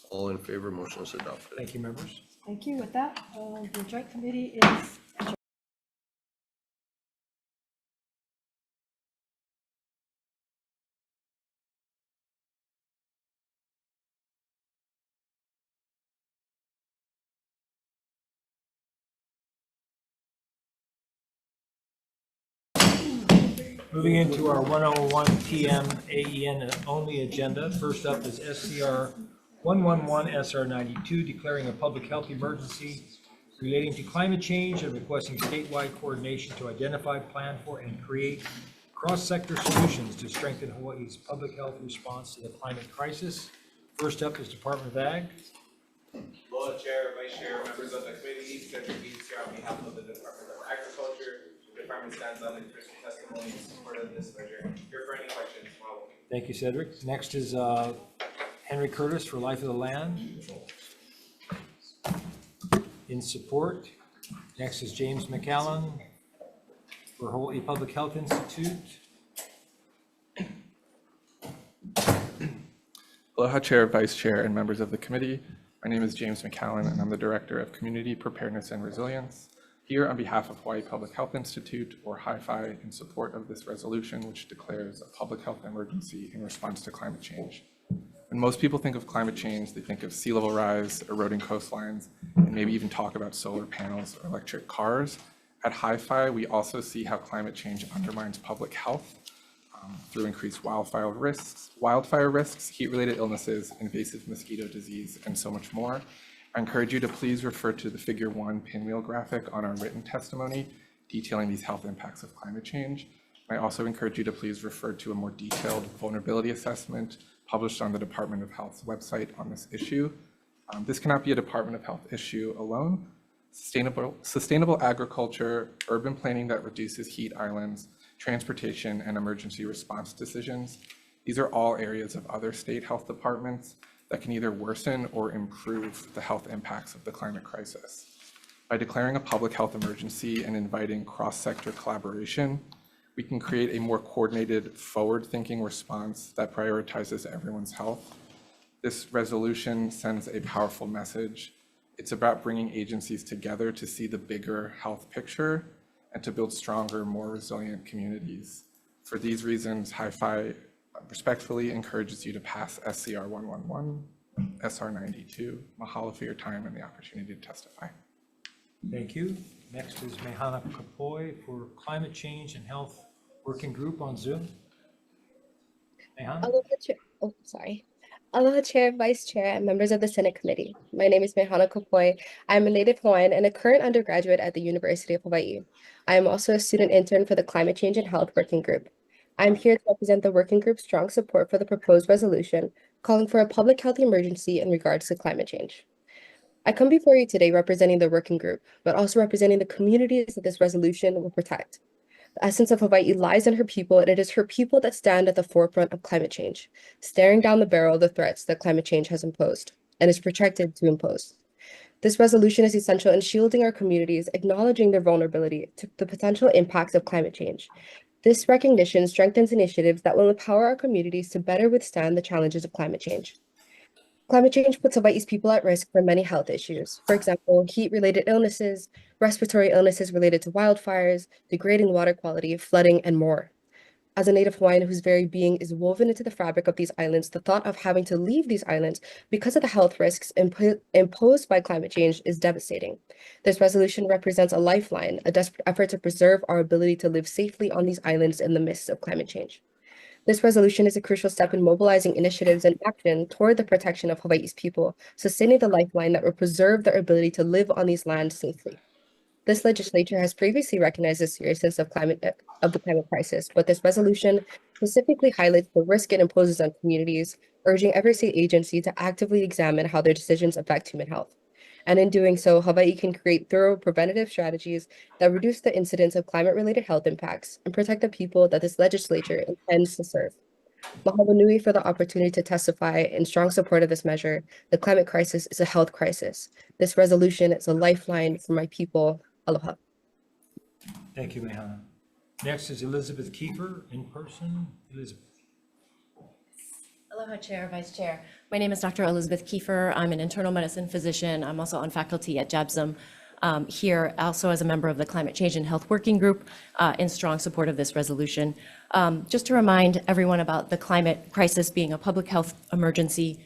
all in favor, motion is adopted.
Thank you, members.
Thank you. With that, the joint committee is
Moving into our 1:01 PM AEN only agenda. First up is SCR 111 SR 92, declaring a public health emergency relating to climate change and requesting statewide coordination to identify, plan for, and create cross-sector solutions to strengthen Hawaii's public health response to the climate crisis. First up is Department of Ag.
Aloha, Chair, Vice Chair, members of the committee, Cedric Beats here on behalf of the Department of Agriculture. The department stands on its testimony in support of this measure. Here for any questions following.
Thank you, Cedric. Next is Henry Curtis for Life of the Land. In support. Next is James McAllen for Hawaii Public Health Institute.
Aloha, Chair, Vice Chair, and members of the committee. My name is James McAllen, and I'm the Director of Community Preparedness and Resilience, here on behalf of Hawaii Public Health Institute, or HI-FI, in support of this resolution, which declares a public health emergency in response to climate change. When most people think of climate change, they think of sea level rise, eroding coastlines, and maybe even talk about solar panels or electric cars. At HI-FI, we also see how climate change undermines public health through increased wildfire risks, heat-related illnesses, invasive mosquito disease, and so much more. I encourage you to please refer to the Figure 1 pinwheel graphic on our written testimony detailing these health impacts of climate change. I also encourage you to please refer to a more detailed vulnerability assessment published on the Department of Health's website on this issue. This cannot be a Department of Health issue alone. Sustainable agriculture, urban planning that reduces heat islands, transportation, and emergency response decisions. These are all areas of other state health departments that can either worsen or improve the health impacts of the climate crisis. By declaring a public health emergency and inviting cross-sector collaboration, we can create a more coordinated, forward-thinking response that prioritizes everyone's health. This resolution sends a powerful message. It's about bringing agencies together to see the bigger health picture and to build stronger, more resilient communities. For these reasons, HI-FI respectfully encourages you to pass SCR 111, SR 92. Mahalo for your time and the opportunity to testify.
Thank you. Next is Mehana Kapoi for Climate Change and Health Working Group on Zoom. Mehana?
Aloha, Chair, Vice Chair, and members of the Senate Committee. My name is Mehana Kapoi. I'm a native Hawaiian and a current undergraduate at the University of Hawaii. I am also a student intern for the Climate Change and Health Working Group. I'm here to represent the working group's strong support for the proposed resolution calling for a public health emergency in regards to climate change. I come before you today representing the working group, but also representing the communities that this resolution will protect. The essence of Hawaii lies in her people, and it is her people that stand at the forefront of climate change, staring down the barrel of the threats that climate change has imposed and is projected to impose. This resolution is essential in shielding our communities, acknowledging their vulnerability to the potential impacts of climate change. This recognition strengthens initiatives that will empower our communities to better withstand the challenges of climate change. Climate change puts Hawaii's people at risk for many health issues. For example, heat-related illnesses, respiratory illnesses related to wildfires, degrading water quality, flooding, and more. As a native Hawaiian whose very being is woven into the fabric of these islands, the thought of having to leave these islands because of the health risks imposed by climate change is devastating. This resolution represents a lifeline, a desperate effort to preserve our ability to live safely on these islands in the midst of climate change. This resolution is a crucial step in mobilizing initiatives and action toward the protection of Hawaii's people, sustaining the lifeline that will preserve their ability to live on these lands safely. This legislature has previously recognized the seriousness of the climate crisis, but this resolution specifically highlights the risk it imposes on communities, urging every state agency to actively examine how their decisions affect human health. And in doing so, Hawaii can create thorough preventative strategies that reduce the incidence of climate-related health impacts and protect the people that this legislature intends to serve. Mahalo nui for the opportunity to testify in strong support of this measure. The climate crisis is a health crisis. This resolution is a lifeline for my people. Aloha.
Thank you, Mehana. Next is Elizabeth Kiefer, in person. Elizabeth.
Aloha, Chair, Vice Chair. My name is Dr. Elizabeth Kiefer. I'm an internal medicine physician. I'm also on faculty at JABSM here, also as a member of the Climate Change and Health Working Group in strong support of this resolution. Just to remind everyone about the climate crisis being a public health emergency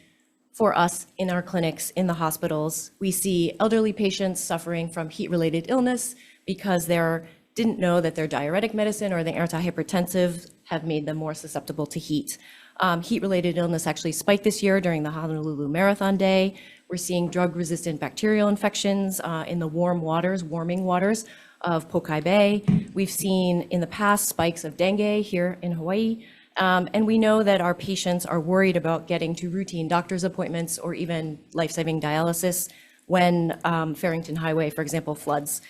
for us in our clinics, in the hospitals. We see elderly patients suffering from heat-related illness because they didn't know that their diuretic medicine or the antihypertensive have made them more susceptible to heat. Heat-related illness actually spiked this year during the Honolulu Marathon Day. We're seeing drug-resistant bacterial infections in the warming waters of Pokai Bay. We've seen in the past spikes of dengue here in Hawaii. And we know that our patients are worried about getting to routine doctor's appointments or even life-saving dialysis when Farrington Highway, for example, floods.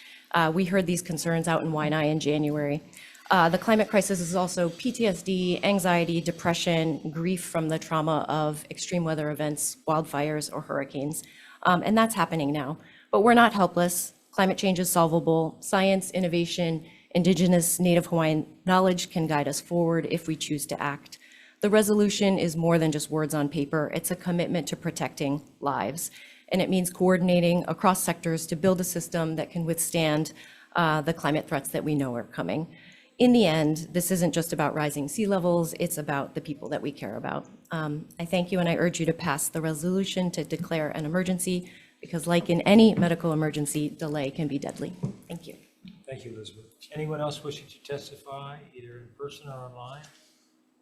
We heard these concerns out in Waianae in January. The climate crisis is also PTSD, anxiety, depression, grief from the trauma of extreme weather events, wildfires, or hurricanes. And that's happening now. But we're not helpless. Climate change is solvable. Science, innovation, Indigenous Native Hawaiian knowledge can guide us forward if we choose to act. The resolution is more than just words on paper. It's a commitment to protecting lives. And it means coordinating across sectors to build a system that can withstand the climate threats that we know are coming. In the end, this isn't just about rising sea levels, it's about the people that we care about. I thank you and I urge you to pass the resolution to declare an emergency because like in any medical emergency, delay can be deadly. Thank you.
Thank you, Elizabeth. Anyone else wishing to testify, either in person or online,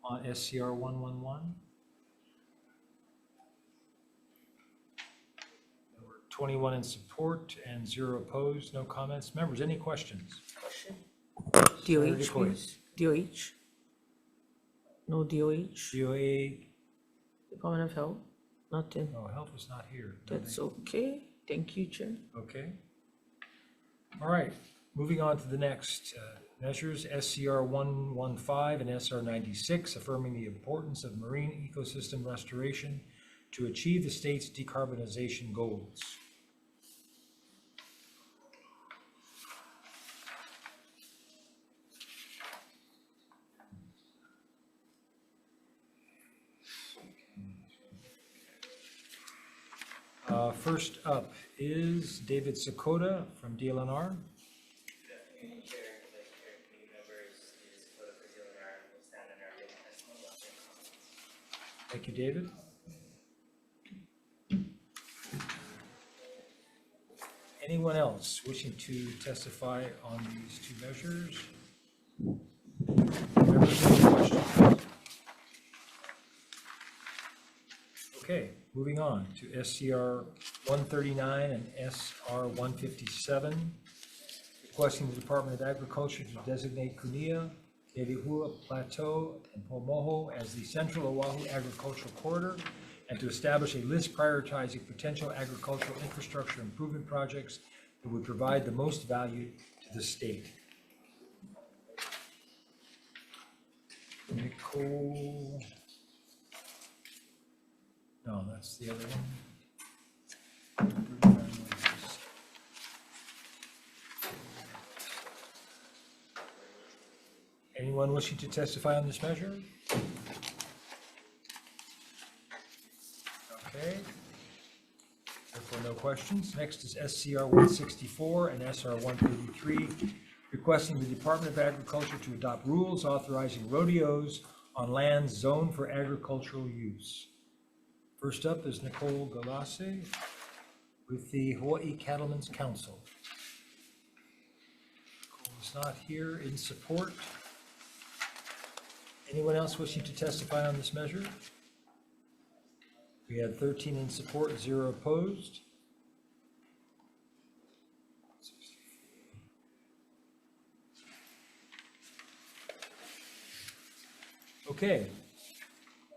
on SCR 111? There were 21 in support and 0 opposed, no comments. Members, any questions?
DOH, please. DOH? No DOH?
DOA,
Department of Health? Nothing.
no, health was not here.
That's okay. Thank you, Chair.
Okay. All right, moving on to the next measures, SCR 115 and SR 96, affirming the importance of marine ecosystem restoration to achieve the state's decarbonization goals. First up is David Sakota from DLNR. Thank you, David. Anyone else wishing to testify on these two measures? Members, any questions? Okay, moving on to SCR 139 and SR 157, requesting the Department of Agriculture to designate Kunia, Lelihua Plateau, and Pomoho as the Central Oahu Agricultural Corridor, and to establish a list prioritizing potential agricultural infrastructure improvement projects that would provide the most value to the state. Nicole. No, that's the other one. Anyone wishing to testify on this measure? Okay. Therefore, no questions. Next is SCR 164 and SR 133, requesting the Department of Agriculture to adopt rules authorizing rodeos on lands zoned for agricultural use. First up is Nicole Galassi with the Hawaii Cattlemen's Council. Nicole is not here in support. Anyone else wishing to testify on this measure? We had 13 in support, 0 opposed. Okay,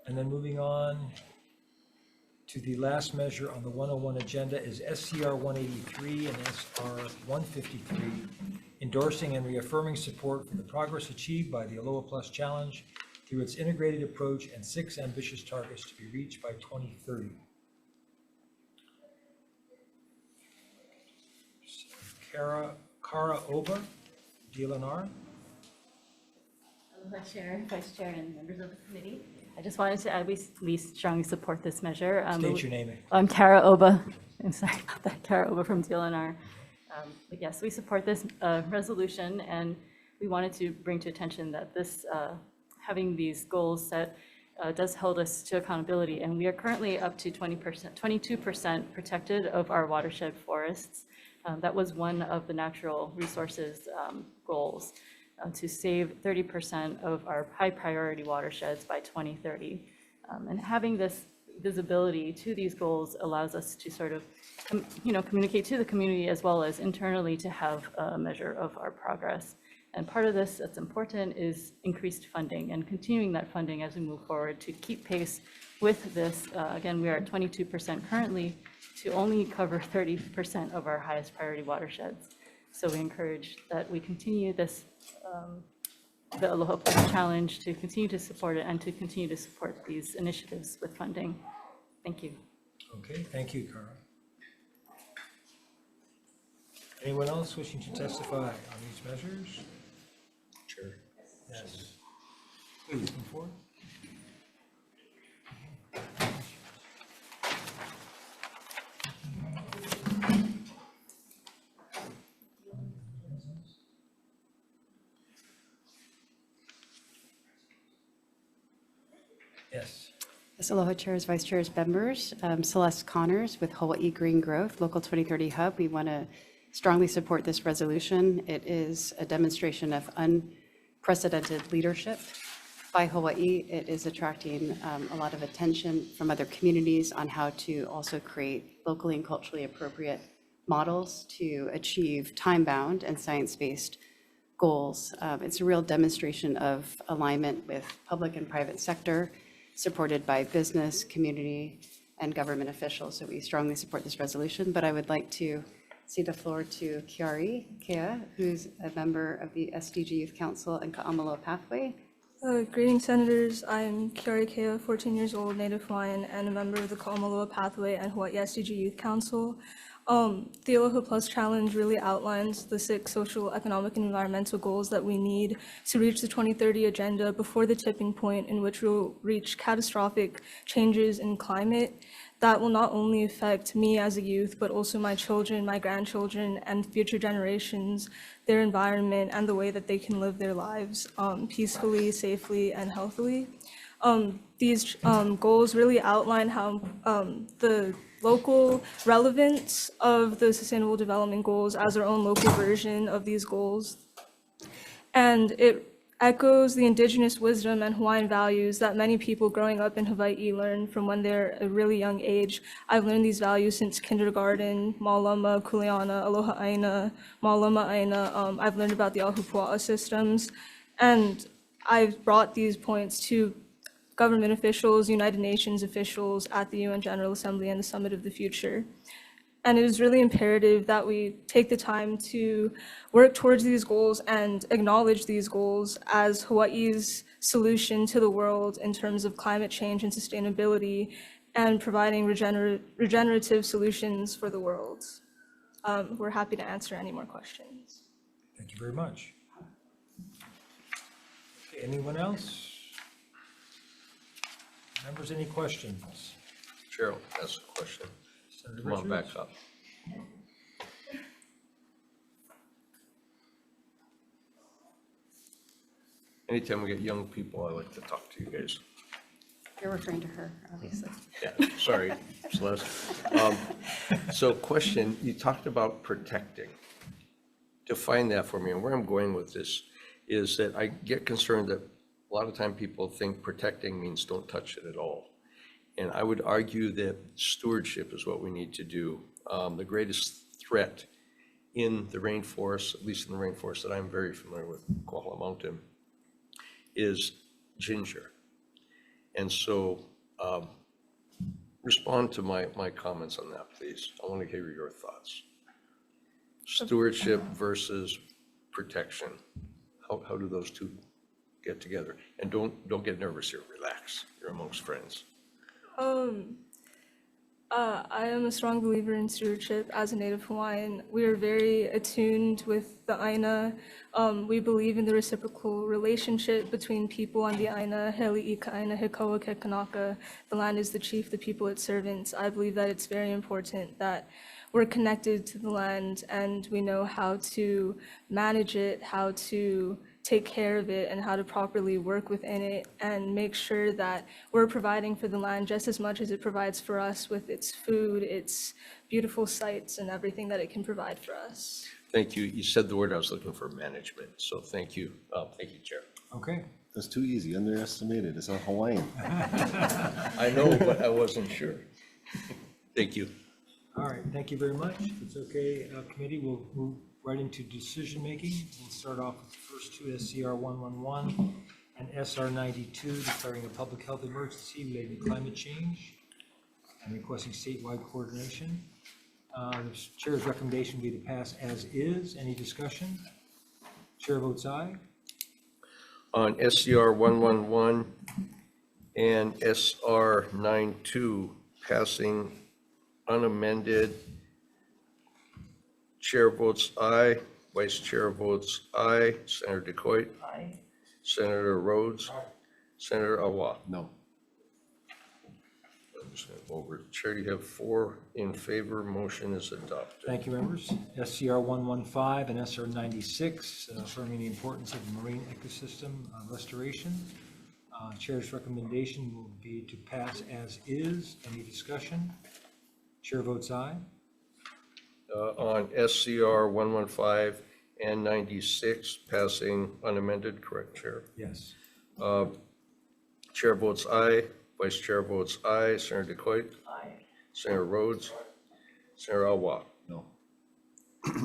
and then moving on to the last measure on the 101 agenda is SCR 183 and SR 153, endorsing and reaffirming support for the progress achieved by the Aloha Plus Challenge through its integrated approach and 6 ambitious targets to be reached by 2030. Kara Oba, DLNR.
Aloha Chair, Vice Chair, and members of the committee. I just wanted to add, we strongly support this measure.
State your name.
I'm Kara Oba. I'm sorry about that, Kara Oba from DLNR. But yes, we support this resolution, and we wanted to bring to attention that this, having these goals set does hold us to accountability, and we are currently up to 22% protected of our watershed forests. That was one of the natural resources goals, to save 30% of our high priority watersheds by 2030. And having this visibility to these goals allows us to sort of, communicate to the community as well as internally to have a measure of our progress. And part of this that's important is increased funding and continuing that funding as we move forward to keep pace with this. Again, we are at 22% currently to only cover 30% of our highest priority watersheds. So we encourage that we continue this, the Aloha Plus Challenge, to continue to support it and to continue to support these initiatives with funding. Thank you.
Okay, thank you, Kara. Anyone else wishing to testify on these measures? Chair. Yes. Please come forward. Yes.
Yes, Aloha Chairs, Vice Chairs, members. Celeste Connors with Hawai'i Green Growth, Local 2030 Hub. We want to strongly support this resolution. It is a demonstration of unprecedented leadership by Hawaii. It is attracting a lot of attention from other communities on how to also create locally and culturally appropriate models to achieve time-bound and science-based goals. It's a real demonstration of alignment with public and private sector, supported by business, community, and government officials. So we strongly support this resolution, but I would like to cede the floor to Kiari Kea, who's a member of the SDG Youth Council and Ka'amaloa Pathway.
Greetings, Senators. I'm Kiari Kea, 14 years old, Native Hawaiian, and a member of the Ka'amaloa Pathway and Hawaii SDG Youth Council. The Aloha Plus Challenge really outlines the 6 social, economic, and environmental goals that we need to reach the 2030 agenda before the tipping point in which we'll reach catastrophic changes in climate that will not only affect me as a youth, but also my children, my grandchildren, and future generations, their environment, and the way that they can live their lives peacefully, safely, and healthily. These goals really outline how the local relevance of the Sustainable Development Goals as our own local version of these goals. And it echoes the indigenous wisdom and Hawaiian values that many people growing up in Hawaii learn from when they're a really young age. I've learned these values since kindergarten, Malama, Kuleana, Aloha Aina, Malama Aina. I've learned about the Ahupua'a systems, and I've brought these points to government officials, United Nations officials at the UN General Assembly and the Summit of the Future. And it is really imperative that we take the time to work towards these goals and acknowledge these goals as Hawaii's solution to the world in terms of climate change and sustainability and providing regenerative solutions for the world. We're happy to answer any more questions.
Thank you very much. Okay, anyone else? Members, any questions?
Cheryl has a question.
Senator
Come on, back
Richards?
up. Anytime we get young people, I like to talk to you guys.
You're referring to her, obviously.
Yeah, sorry, Celeste. So question, you talked about protecting. Define that for me, and where I'm going with this is that I get concerned that a lot of time people think protecting means don't touch it at all. And I would argue that stewardship is what we need to do. The greatest threat in the rainforest, at least in the rainforest that I'm very familiar with, Kohala Mountain, is ginger. And so respond to my comments on that, please. I want to hear your thoughts. Stewardship versus protection. How do those two get together? And don't get nervous here. Relax. You're amongst friends.
I am a strong believer in stewardship. As a Native Hawaiian, we are very attuned with the Aina. We believe in the reciprocal relationship between people on the Aina. Heli'ika Aina Hikoa ke Kanaka. The land is the chief, the people its servants. I believe that it's very important that we're connected to the land and we know how to manage it, how to take care of it, and how to properly work within it and make sure that we're providing for the land just as much as it provides for us with its food, its beautiful sights, and everything that it can provide for us.
Thank you. You said the word I was looking for, management. So thank you. Thank you, Chair.
Okay.
That's too easy, underestimated. It's not Hawaiian.
I know, but I wasn't sure. Thank you.
All right, thank you very much. If it's okay, committee, we'll move right into decision making. We'll start off with the first two, SCR 111 and SR 92, declaring a public health emergency related to climate change and requesting statewide coordination. The chair's recommendation will be to pass as is. Any discussion? Chair votes aye.
On SCR 111 and SR 92, passing unamended, Chair votes aye, Vice Chair votes aye, Senator DeCoit.
Aye.
Senator Rhodes. Aye. Senator Awa.
No.
I'm just going to go over. Chair, you have 4 in favor. Motion is adopted.
Thank you, members. SCR 115 and SR 96, affirming the importance of marine ecosystem restoration. Chair's recommendation will be to pass as is. Any discussion? Chair votes aye.
On SCR 115 and 96, passing unamended, correct, Chair?
Yes.
Chair votes aye, Vice Chair votes aye, Senator DeCoit.
Aye.
Senator Rhodes. Senator Awa.
No.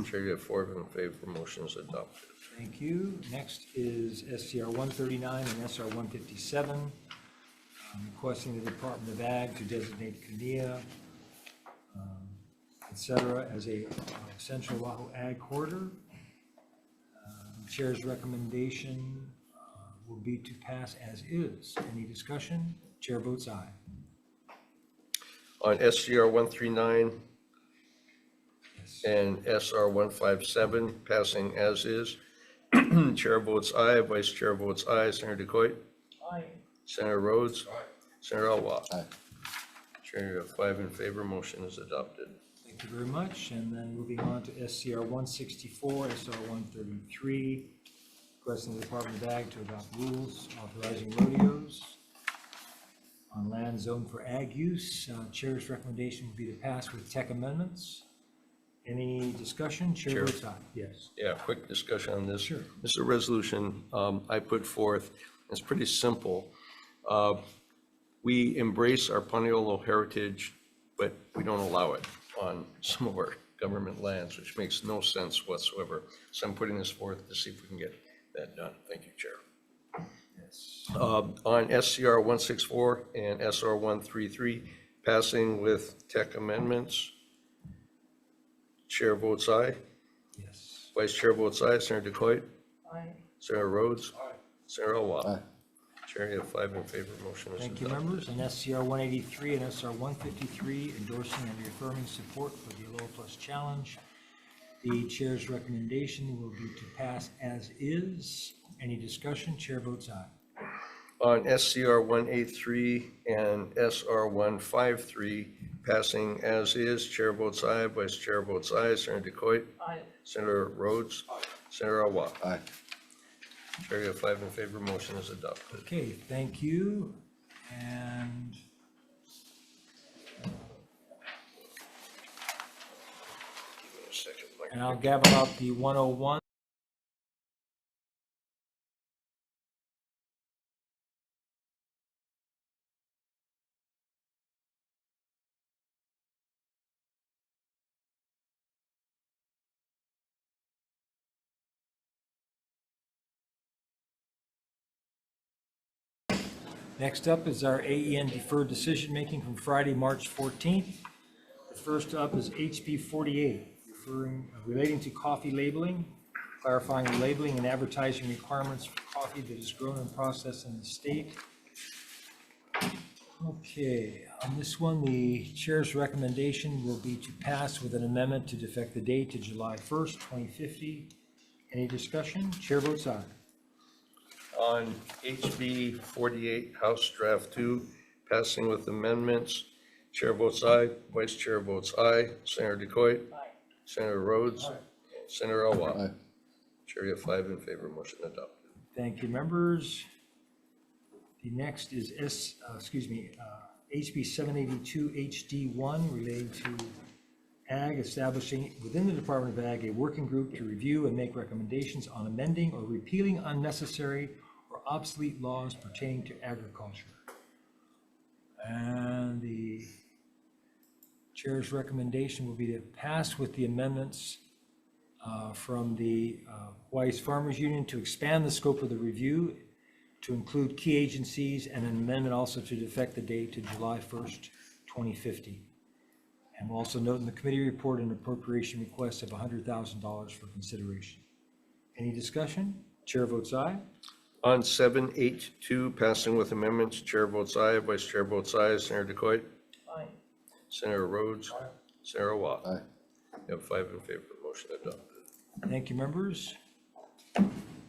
Chair, you have 4 in favor. Motion is adopted.
Thank you. Next is SCR 139 and SR 157, requesting the Department of Ag to designate Kania, et cetera, as a Central Oahu Ag Corridor. Chair's recommendation will be to pass as is. Any discussion? Chair votes aye.
On SCR 139 and SR 157, passing as is. Chair votes aye, Vice Chair votes aye, Senator DeCoit.
Aye.
Senator Rhodes.
Aye.
Senator Awa.
Aye.
Chair, you have 5 in favor. Motion is adopted.
Thank you very much. And then moving on to SCR 164, SR 133, requesting the Department of Ag to adopt rules authorizing rodeos on land zoned for ag use. Chair's recommendation would be to pass with tech amendments. Any discussion? Chair votes aye. Yes.
Yeah, quick discussion on this.
Sure.
This is a resolution I put forth. It's pretty simple. We embrace our Paniolo heritage, but we don't allow it on some of our government lands, which makes no sense whatsoever. So I'm putting this forth to see if we can get that done. Thank you, Chair.
Yes.
On SCR 164 and SR 133, passing with tech amendments. Chair votes aye.
Yes.
Vice Chair votes aye. Senator DeCoit.
Aye.
Senator Rhodes.
Aye.
Senator Awa.
Aye.
Chair, you have 5 in favor. Motion is
Thank you,
adopted.
members. And SCR 183 and SR 153, endorsing and reaffirming support for the Aloha Plus Challenge. The chair's recommendation will be to pass as is. Any discussion? Chair votes aye.
On SCR 183 and SR 153, passing as is. Chair votes aye. Vice Chair votes aye. Senator DeCoit.
Aye.
Senator Rhodes. Senator Awa.
Aye.
Chair, you have 5 in favor. Motion is adopted.
Okay, thank you. And
Give me a second.
I'll gavel out the 101. Next up is our AEN deferred decision-making from Friday, March 14th. The first up is HB 48, relating to coffee labeling, clarifying the labeling and advertising requirements for coffee that is grown and processed in the state. Okay, on this one, the chair's recommendation will be to pass with an amendment to defect the date to July 1st, 2050. Any discussion? Chair votes aye.
On HB 48, House Draft 2, passing with amendments, Chair votes aye, Vice Chair votes aye, Senator Decoit, Senator Rhodes, Senator Elwha. Chair, you have 5 in favor, motion adopted.
Thank you, members. The next is HB 782 HD1 relating to Ag, establishing within the Department of Ag a working group to review and make recommendations on amending or repealing unnecessary or obsolete laws pertaining to agriculture. And the chair's recommendation will be to pass with the amendments from the Hawaii Farmers Union to expand the scope of the review to include key agencies, and an amendment also to defect the date to July 1st, 2050. And we'll also note in the committee report an appropriation request of $100,000 for consideration. Any discussion? Chair votes aye.
On 782, passing with amendments, Chair votes aye, Vice Chair votes aye, Senator Decoit.
Aye.
Senator Rhodes.
Aye.
Senator Watt. Aye. You have 5 in favor, motion adopted.
Thank you, members.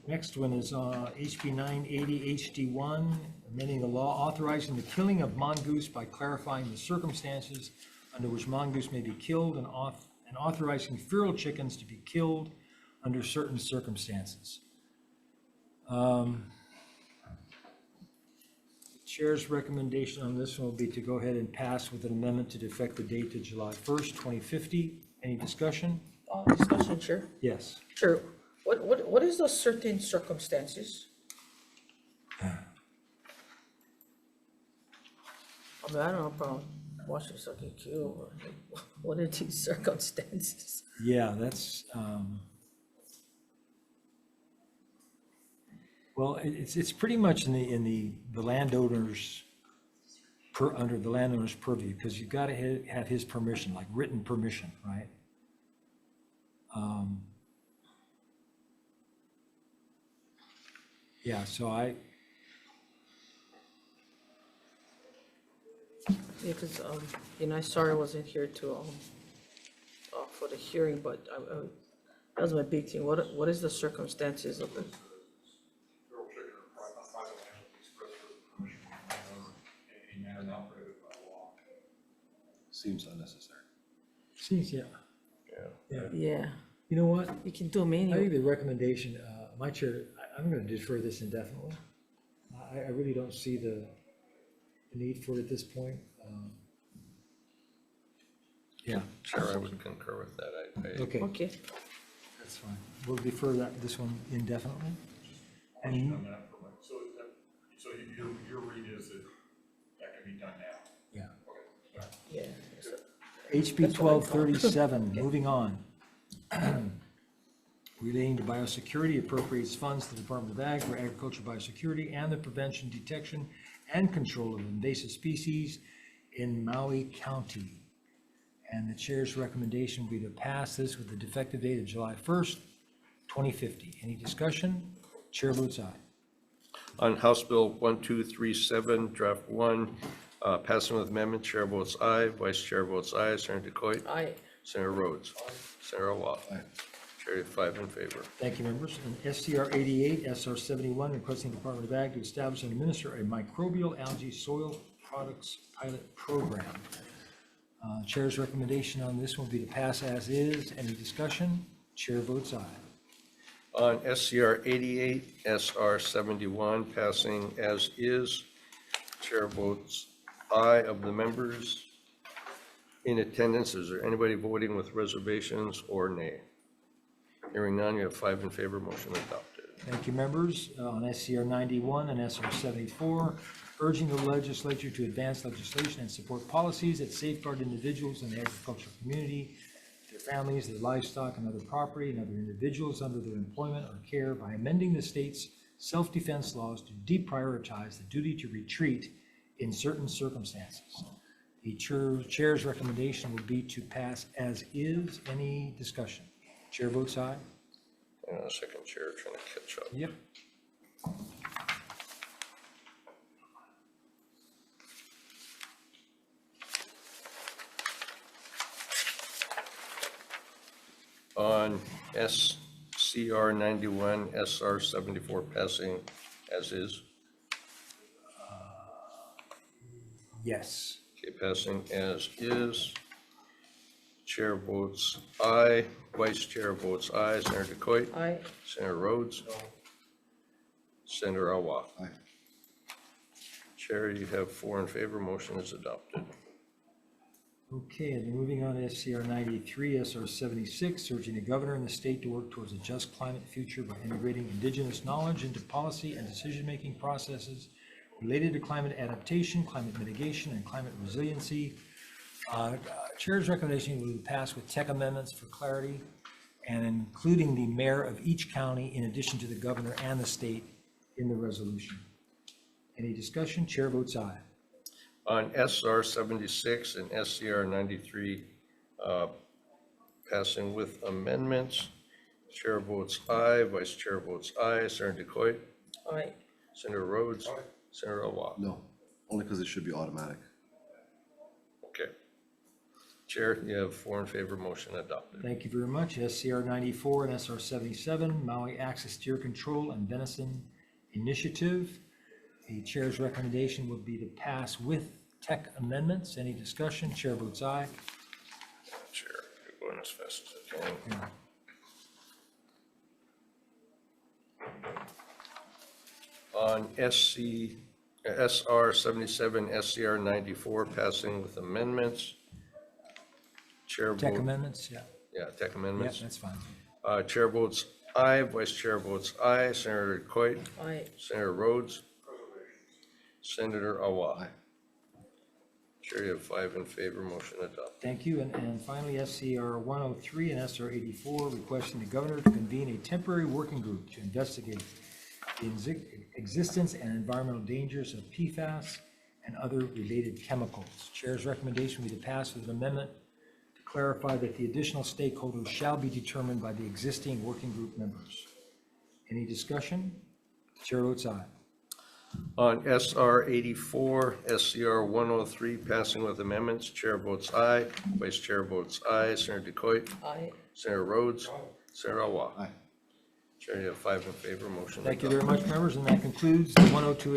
Next one is HB 980 HD1, amending the law authorizing the killing of mongoose by clarifying the circumstances under which mongoose may be killed and authorizing feral chickens to be killed under certain circumstances. The chair's recommendation on this one will be to go ahead and pass with an amendment to defect the date to July 1st, 2050. Any discussion?
Discussion, Chair.
Yes.
Chair, what is the certain circumstances? I mean, I don't know about watching something kill, or what are these circumstances?
Yeah, that's, well, it's pretty much in the landowner's, under the landowner's purview, because you've got to have his permission, like written permission, right? Yeah, so
Yeah, because, sorry I wasn't here to, for the hearing, but that was my big thing. What is the circumstances of it?
Seems unnecessary.
Seems, yeah.
Yeah.
You know what?
You can do them
I think
anyway.
the recommendation, my chair, I'm going to defer this indefinitely. I really don't see the need for it at this point. Yeah.
Chair, I would concur with that.
Okay.
Okay.
That's fine. We'll defer this one indefinitely. And
So your read is that that can be done now?
yeah.
Yeah.
HB 1237, moving on. Relating to biosecurity, appropriates funds to the Department of Ag for agriculture biosecurity and the prevention, detection, and control of invasive species in Maui County. And the chair's recommendation will be to pass this with the defective date of July 1st, 2050. Any discussion? Chair votes aye.
On House Bill 1237, Draft 1, passing with amendment, Chair votes aye, Vice Chair votes aye, Senator Decoit.
Aye.
Senator Rhodes. Senator Watt. Chair, you have 5 in favor.
Thank you, members. And STR 88, SR 71, requesting the Department of Ag to establish and administer a microbial algae soil products pilot program. Chair's recommendation on this will be to pass as is. Any discussion? Chair votes aye.
On SCR 88, SR 71, passing as is, Chair votes aye. Of the members in attendance, is there anybody voting with reservations or nay? Hearing none, you have 5 in favor, motion adopted.
Thank you, members. On SCR 91 and SR 74, urging the legislature to advance legislation and support policies that safeguard individuals in the agricultural community, their families, their livestock, and other property, and other individuals under their employment or care by amending the state's self-defense laws to deprioritize the duty to retreat in certain circumstances. The chair's recommendation would be to pass as is. Any discussion? Chair votes aye.
Hang on a second, Chair, trying to catch up.
Yep.
On SCR 91, SR 74 passing as is.
Yes.
Okay, passing as is. Chair votes aye. Vice Chair votes aye. Senator DeCoit?
Aye.
Senator Rhodes? Senator Awa?
Aye.
Chair, you have 4 in favor. Motion is adopted.
Okay, and moving on to SCR 93, SR 76, urging the governor and the state to work towards a just climate future by integrating indigenous knowledge into policy and decision-making processes related to climate adaptation, climate mitigation, and climate resiliency. Chair's recommendation will be passed with tech amendments for clarity and including the mayor of each county in addition to the governor and the state in the resolution. Any discussion? Chair votes aye.
On SR 76 and SCR 93, passing with amendments, Chair votes aye. Vice Chair votes aye. Senator DeCoit?
Aye.
Senator Rhodes? Senator Awa?
No, only because it should be automatic.
Okay. Chair, you have 4 in favor. Motion adopted.
Thank you very much. SCR 94 and SR 77, Maui Access Deer Control and Venison Initiative. The chair's recommendation would be to pass with tech amendments. Any discussion? Chair votes aye.
Chair, you're going as fast as I can. On SR 77, SCR 94, passing with amendments. Chair
Tech
vote-
amendments, yeah.
Yeah, tech
Yeah,
amendments.
that's fine.
Chair votes aye. Vice Chair votes aye. Senator Coit?
Aye.
Senator Rhodes? Senator Awa? Chair, you have 5 in favor. Motion adopted.
Thank you. And finally, SCR 103 and SR 84, requesting the governor to convene a temporary working group to investigate the existence and environmental dangers of PFAS and other related chemicals. Chair's recommendation will be to pass with an amendment to clarify that the additional stakeholders shall be determined by the existing working group members. Any discussion? Chair votes aye.
On SR 84, SCR 103, passing with amendments, Chair votes aye. Vice Chair votes aye. Senator DeCoit?
Aye.
Senator Rhodes? Senator Awa? Chair, you have 5 in favor. Motion
Thank you
adopted.
very much, members, and that concludes the 102